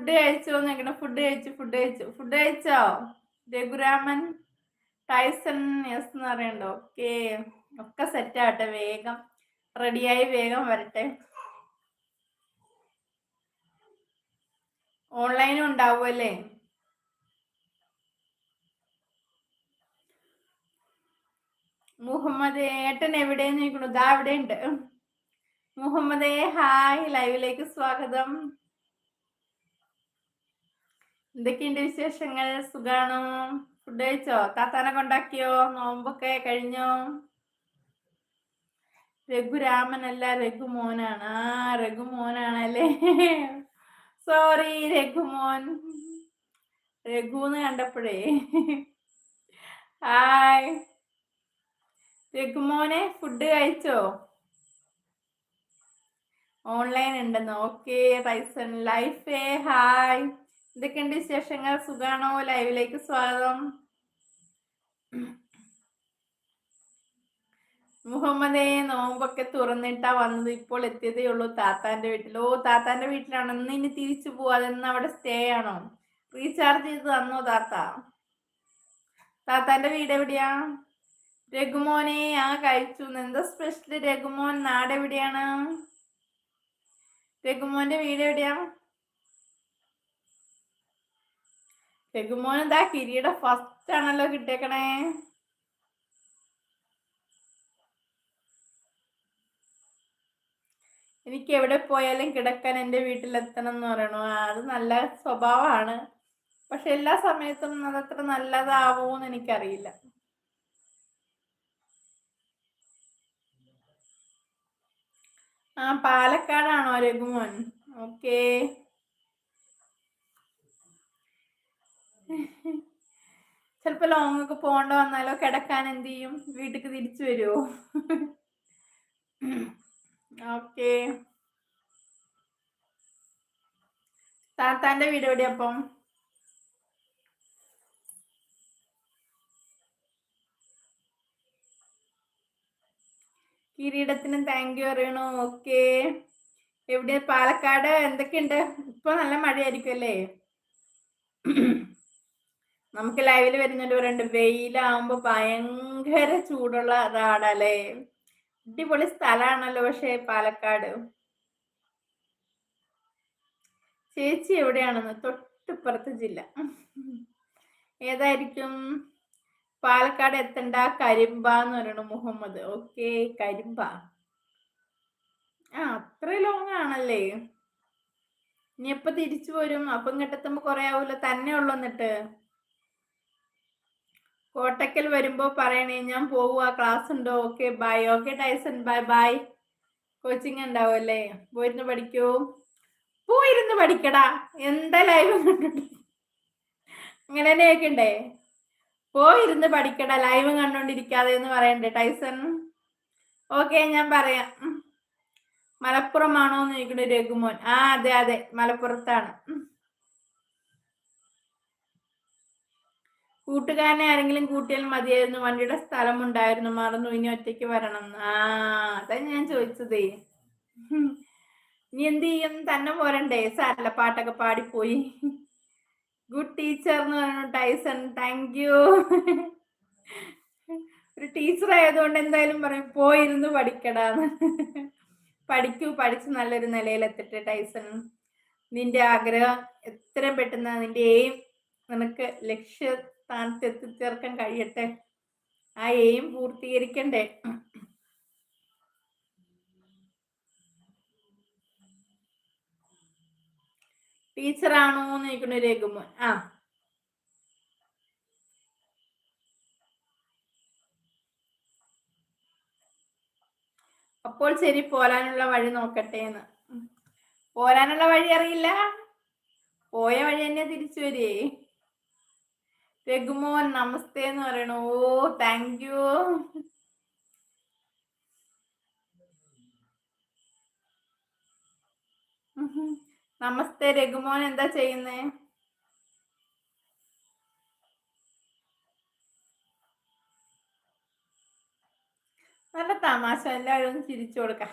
Food കഴിച്ചോ നോക്കണം. Food കഴിച്ചോ? രഘുരാമൻ ടൈസൺ യെസ് എന്ന് പറയണ്ടോ? ഓക്കെ, ഒക്കെ സെറ്റ് ആവട്ടെ, വേഗം റെഡിയായി വേഗം വരട്ടെ. ഓൺലൈനും ഉണ്ടാവുമല്ലേ? മുഹമ്മദ് ഏട്ടൻ എവിടെയെന്ന് ചോദിക്കണു. ദാ അവിടെ ഉണ്ട്. മുഹമ്മദേ ഹായ്, ലൈവിലേക്ക് സ്വാഗതം. എന്തൊക്കെയുണ്ട് വിശേഷങ്ങൾ? സുഖാണോ? ഫുഡ് കഴിച്ചോ? താത്താനെ കൊണ്ടാക്കിയോ? നോമ്പൊക്കെ കഴിഞ്ഞോ? രഘുരാമനല്ല, രഘുമോനാണ്. ആ, രഘുമോനാണല്ലേ. സോറി രഘുമോൻ, രഘുന്ന് കണ്ടപ്പോഴേ. ഹായ് രഘുമോനെ, ഫുഡ് കഴിച്ചോ? ഓൺലൈൻ ഉണ്ടെന്ന്. ഓക്കെ റൈസൺ ലൈഫേ ഹായ്, എന്തൊക്കെയുണ്ട് വിശേഷങ്ങൾ? സുഖാണോ? ലൈവിലേക്ക് സ്വാഗതം. മുഹമ്മദേ നോമ്പൊക്കെ തുറന്നിട്ടാ വന്നത്, ഇപ്പോൾ എത്തിയതേ ഉള്ളൂ താത്താന്റെ വീട്ടിൽ. ഓ, താത്താന്റെ വീട്ടിലാണോ? ഇനി തിരിച്ചു പോവാ? അതെന്ന് അവിടെ സ്റ്റേ ആണോ? റീചാർജ് ചെയ്ത് തന്നോ താത്ത? താത്താന്റെ വീട് എവിടെയാ? രഘുമോനെ ആ കഴിച്ചു. എന്താ സ്പെഷ്യല് രഘുമോൻ? നാട് എവിടെയാണ്? രഘുമോന്റെ വീട് എവിടെയാ? രഘുമോൻ എന്താ കിരീട ഫസ്റ്റ് ആണല്ലോ കിട്ടിയേക്കണേ. എനിക്ക് എവിടെ പോയാലും കിടക്കാൻ എൻ്റെ വീട്ടിലെത്തണം എന്ന് പറയണു. അത് നല്ല സ്വഭാവമാണ്, പക്ഷെ എല്ലാ സമയത്തും അതത്ര നല്ലതാവൂന്ന് എനിക്കറിയില്ല. ആ, പാലക്കാടാണോ രഘുമോൻ? ഓക്കേ. ചിലപ്പോ ലോങ് ഒക്കെ പോകേണ്ട വന്നാലോ, കിടക്കാൻ എന്ത് ചെയ്യും? വീട്ടിക്ക് തിരിച്ചു വരുമോ? ഓക്കെ. താത്താന്റെ വീട് എവിടെയാ അപ്പം? കിരീടത്തിന് താങ്ക് യു അറിയണു. ഓക്കെ, എവിടെ? പാലക്കാട്. എന്തൊക്കെയുണ്ട്? ഇപ്പൊ നല്ല മഴയായിരിക്കും അല്ലേ? നമുക്ക് ലൈവില് വരുന്നവര് പറയുന്നുണ്ട് വെയിലാവുമ്പോ ഭയങ്കര ചൂടുള്ള നാടല്ലേ. അടിപൊളി സ്ഥലമാണല്ലോ പക്ഷെ പാലക്കാട്. ചേച്ചി എവിടെയാണെന്ന്? തൊട്ടിപ്പുറത്ത് ജില്ല. ഏതായിരിക്കും? പാലക്കാട് എത്തണ്ട, കരിമ്പ എന്ന് പറയണു മുഹമ്മദ്. ഓക്കെ, കരിമ്പ. ആ, അത്ര ലോങ് ആണല്ലേ. ഇനി എപ്പോ തിരിച്ചു വരും? അപ്പൊ ഇങ്ങോട്ടെത്തുമ്പോ കൊറേ ആവൂല്ലോ. തന്നെ ഉള്ളു എന്നിട്ട്? കോട്ടക്കൽ വരുമ്പോ പറയണേ, ഞാൻ പോവുക, ക്ലാസ് ഉണ്ടോ? Okay bye. Okay Tyson bye bye. Coaching ഉണ്ടാവും അല്ലേ? പോയിരുന്ന് പഠിക്കൂ. പോയിരുന്ന് പഠിക്കടാ. എന്താ ലൈവ് കണ്ടിട്ട് അങ്ങനെ തന്നെ കേൾക്കണ്ടേ? പോയിരുന്ന് പഠിക്കടാ, ലൈവ് കണ്ടോണ്ടിരിക്കാതെ എന്ന് പറയണ്ടേ ടൈസൺ? ഓക്കെ, ഞാൻ പറയാം. മലപ്പുറമാണോ എന്ന് ചോദിക്കണു രഘുമോൻ. ആ, അതെ അതെ, മലപ്പുറത്താണ്. കൂട്ടുകാരനെ ആരെങ്കിലും കൂട്ടിയാൽ മതിയായിരുന്നു. വണ്ടിയുടെ സ്ഥലം ഉണ്ടായിരുന്നു, മറന്നു. ഇനി ഒറ്റയ്ക്ക് വരണം. ആ, അതാ ഞാൻ ചോദിച്ചതേ. നീ എന്ത് ചെയ്യും? തന്നെ പോരണ്ടേ? സാരല്ല, പാട്ടൊക്കെ പാടിപ്പോയി. ഗുഡ് ടീച്ചർ എന്ന് പറഞ്ഞു ടൈസൺ. Thank you. ഒരു ടീച്ചർ ആയതുകൊണ്ട് എന്തായാലും പറയും പോയിരുന്നു പഠിക്കടാന്ന്. പഠിക്കൂ, പഠിച്ച് നല്ലൊരു നിലയിലെത്തട്ടെ ടൈസൺ. നിന്റെ ആഗ്രഹം എത്രയും പെട്ടെന്ന്, നിന്റെ എയിം നിനക്ക് ലക്ഷ്യസ്ഥാനത്ത് എത്തിച്ചേർക്കാൻ കഴിയട്ടെ. ആ എയിം പൂർത്തീകരിക്കണ്ടേ? ടീച്ചറാണോ എന്ന് ചോദിക്കണു രഘുമോൻ. ആ, അപ്പോൾ ശരി, പോരാനുള്ള വഴി നോക്കട്ടെ എന്ന്. പോരാനുള്ള വഴി അറിയില്ല, പോയ വഴി തന്നെ തിരിച്ചു വരേ. രഘുമോൻ നമസ്തേ എന്ന് പറയണു. ഓ, താങ്ക് യു. നമസ്തേ രഘുമോൻ, എന്താ ചെയ്യുന്നേ? നല്ല തമാശ, എല്ലാവരും ചിരിച്ചു കൊടുക്ക.